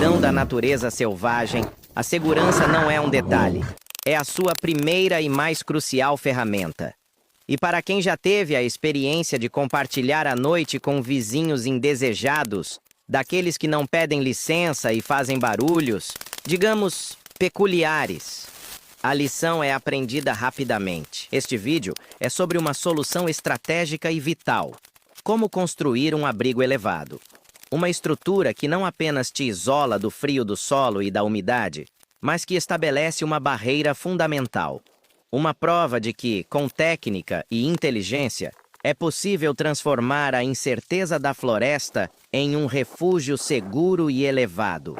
imensidão da natureza selvagem, a segurança não é um detalhe. É a sua primeira e mais crucial ferramenta. E para quem já teve a experiência de compartilhar a noite com vizinhos indesejados, daqueles que não pedem licença e fazem barulhos, digamos, peculiares, a lição é aprendida rapidamente. Este vídeo é sobre uma solução estratégica e vital. Como construir um abrigo elevado. Uma estrutura que não apenas te isola do frio do solo e da umidade, mas que estabelece uma barreira fundamental. Uma prova de que, com técnica e inteligência, é possível transformar a incerteza da floresta em um refúgio seguro e elevado.